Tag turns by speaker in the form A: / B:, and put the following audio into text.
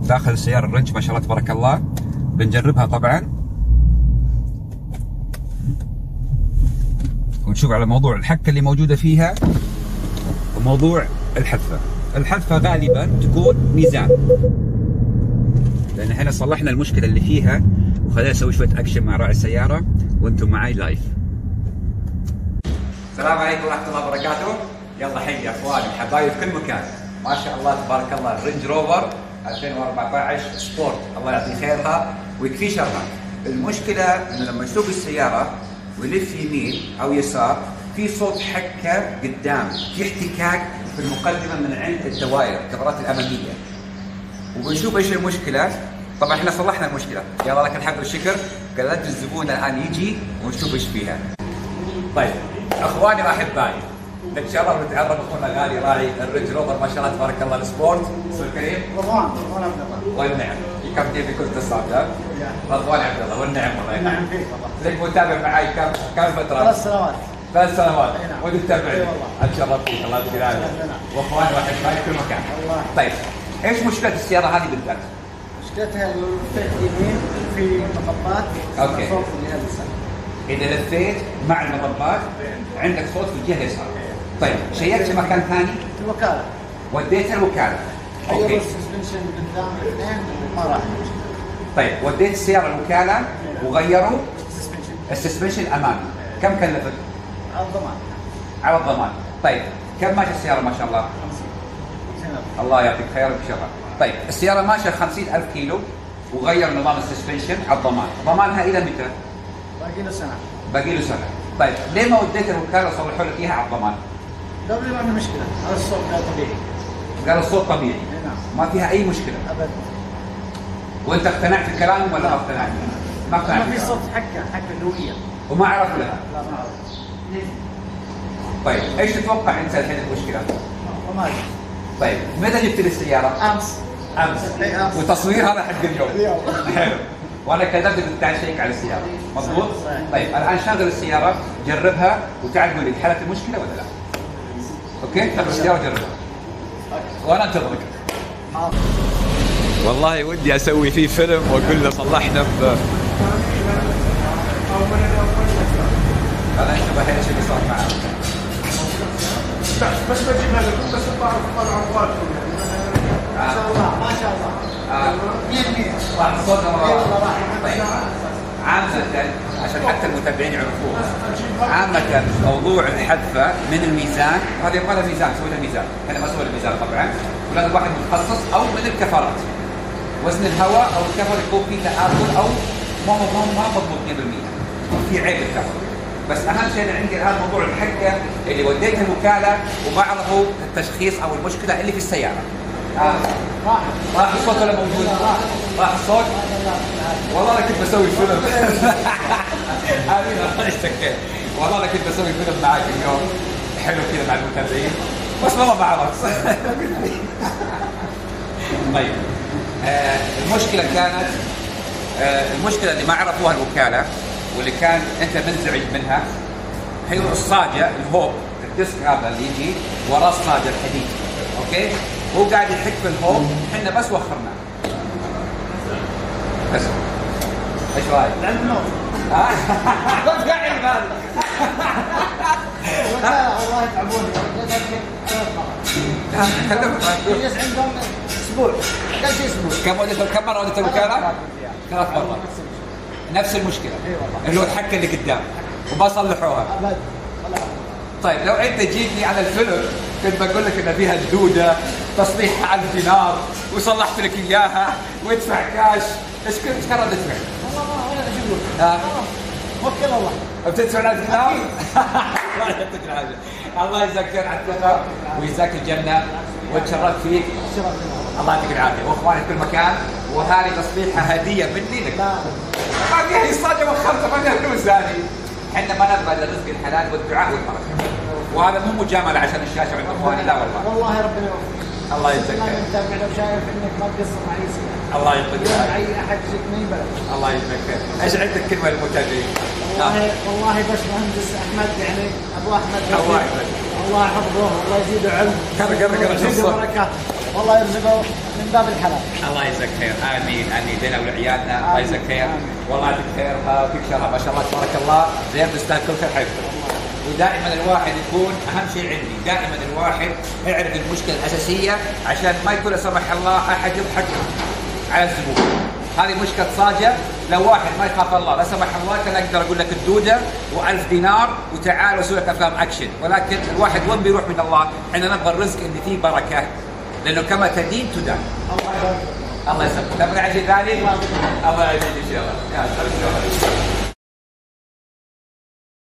A: داخل السيارة الرنج ما شاء الله تبارك الله. بنجربها طبعا ونشوف على موضوع الحكة اللي موجودة فيها وموضوع الحذفة. الحذفة غالبا تكون ميزان، لأن احنا صلحنا المشكلة اللي فيها، وخلينا نسوي شوية أكشن مع راعي السيارة وأنتم معي لايف. السلام عليكم ورحمة الله وبركاته. يلا حيا اخواني حبايب في كل مكان. ما شاء الله تبارك الله الرينج روفر 2014 سبورت، الله يعطيه خيرها ويكفي شرها. المشكلة انه لما يسوق السيارة ويلف يمين او يسار في صوت حكة قدام، في احتكاك في المقدمة من عند الدوائر الكاميرات الأمامية. وبنشوف ايش المشكلة. طبعا احنا صلحنا المشكلة، يلا لك الحمد والشكر. قالت الزبون الان يجي ونشوف ايش فيها. طيب اخواني واحبائي، نتشرف ونتعرف اخونا غالي راعي الرينج روفر ما شاء الله تبارك الله السبورت. استاذ كريم
B: رضوان عبد الله
A: والنعم. يكفي في كل تصاعد رضوان عبد الله والنعم. والله
B: نعم فيك والله.
A: لك متابع معي كم فتره؟
B: 3 سنوات.
A: 3 سنوات وانت تتابعني.
B: والله
A: اتشرف فيك، الله يعطيك العافيه. واخواني واحبائي في كل مكان.
B: الله.
A: طيب ايش مشكله السياره هذه بالذات؟
B: مشكلتها لو لفيت يمين في مطبات
A: اوكي.
B: صوت في الجهه اليسار.
A: اذا لفيت مع المطبات عندك صوت في الجهه اليسار. طيب شيكت مكان ثاني؟
B: الوكاله.
A: وديت الوكاله.
B: اوكي. السسبنشن قدام الاثنين ما راح.
A: طيب وديت السياره الوكاله وغيروا
B: السسبنشن
A: السسبنشن الامامي، كم كلفت؟
B: على الضمان.
A: على الضمان. طيب كم ماشي السياره ما شاء الله؟
B: 50,000.
A: الله يعطيك خير بشرها. طيب السياره ماشيه 50,000 كيلو وغير نظام السسبنشن على الضمان، ضمانها الى متى؟
B: باقي له سنه.
A: باقي له سنه. طيب ليه ما وديت الوكاله وصلحوا لك اياها على الضمان؟
B: قبل ما في مشكله، هذا الصوت غير طبيعي.
A: قال الصوت طبيعي.
B: نعم.
A: ما فيها اي مشكله.
B: ابدا.
A: وانت اقتنعت في كلامهم ولا ما اقتنعت؟ ما اقتنعت.
B: ما في صوت حكه هويه.
A: وما عرفوا لها.
B: لا ما اعرف.
A: طيب ايش تتوقع انت الحين المشكله؟
B: ما ادري.
A: طيب متى جبت لي السياره؟
B: امس.
A: امس. وتصوير هذا حق اليوم. حلو. وانا كلمتك قلت تعال شيك على السياره، مضبوط؟
B: صحيح.
A: طيب الان شغل السياره، جربها وتعال قول لي حلت المشكله ولا لا؟ اوكي؟ شغل السياره وجربها. وانا انتظرك. والله ودي اسوي فيه فيلم واقول له صلحنا هذا انتبه الحين ايش اللي صار معاه.
C: بس بجيبها لكم بس بعرف طلع
B: ما شاء الله ما شاء الله. 100%
A: راح الصوت
B: والله راح.
A: طيب عامة عشان حتى المتابعين يعرفوه، عامة موضوع الحذفة من الميزان، هذا يبغى لها ميزان، سوي لها ميزان، احنا ما سوي لها ميزان طبعا، ولازم واحد متخصص او من الكفرات. وزن الهواء او الكفر يكون فيه تآكل او ما مضبوط 100%. في عيب الكفر. بس اهم شيء أنا عندي الان موضوع الحكة اللي وديتها الوكالة وما عرفوا التشخيص او المشكلة اللي في السيارة. راح الصوت ولا موجود؟ راح الصوت؟ والله انا كنت بسوي فيلم. امين الله يشتكيك. والله انا كنت بسوي فيلم معاك اليوم حلو كذا مع المتابعين، بس والله ما عرفت. طيب المشكله كانت المشكله اللي ما عرفوها الوكاله واللي كان انت منزعج منها هي الصاجه الهوب، الديسك هذا اللي يجي وراه الصاجه الحديد. اوكي؟ هو قاعد يحك في الهوب، احنا بس وخرناه. بس ايش رايك؟
B: العلم نور.
A: بس قاعد هذا.
B: والله يتعبون. يجلس عندهم اسبوع. كل شيء اسبوع.
A: كم مره وديت الوكاله؟ 3 مرات. نفس المشكله. اللي هو الحكه اللي قدام وما صلحوها.
B: ابد.
A: طيب لو انت جيتني على الفيلم كنت بقول لك ان فيها الدوده، تصليحها على الفينار وصلحت لك اياها وادفع كاش. ايش كان ردة فعل؟
B: والله ما انا ايش اقول؟ وكل الله.
A: بتدفع على الفينار؟ الله يعطيك العافيه. الله يجزاك خير على الثقه ويجزاك الجنه وتشرفت فيك. الله يعطيك العافيه واخواني في كل مكان. وهذه تصليحها هديه مني لك. ما فيها صاجه وخرته ما فيها فلوس ثاني. احنا ما نبغى الا الرزق الحلال والدعاء والبركه. وهذا مو مجامله عشان الشاشه عند اخواني، لا والله.
B: والله ربنا يوفقك.
A: الله يجزاك خير.
B: انت متابعنا وشايف انك ما تقصر مع اي سنه.
A: الله يعطيك العافيه.
B: اي احد يجيك من اي بلد.
A: الله يجزاك خير. ايش عندك كلمه للمتابعين؟
B: والله بس مهندس احمد يعني ابو احمد
A: الله يحفظك.
B: الله يحفظه والله يزيده علم.
A: كذا
B: ويزيده بركاته. والله يرزقه من باب الحلال.
A: الله يجزاك خير، امين امين لنا ولعيالنا، الله يجزاك خير، والله يعطيك خير وفيك شر ما شاء الله تبارك الله، زين تستاهل كل خير حبيبي. ودائما الواحد يكون اهم شيء عندي، دائما الواحد يعرف المشكله الاساسيه عشان ما يكون لا سمح الله احد يضحك على الزبون. هذه مشكله صاجه، لو واحد ما يخاف الله لا سمح الله كان اقدر اقول لك الدوده و1000 دينار وتعال وسوي لك افلام اكشن، ولكن الواحد وين بيروح من الله؟ احنا نبغى الرزق اللي فيه بركه، لانه كما تدين تدان. الله يسلمك. تبغى شيء ثاني؟ الله يجزيك ان شاء الله.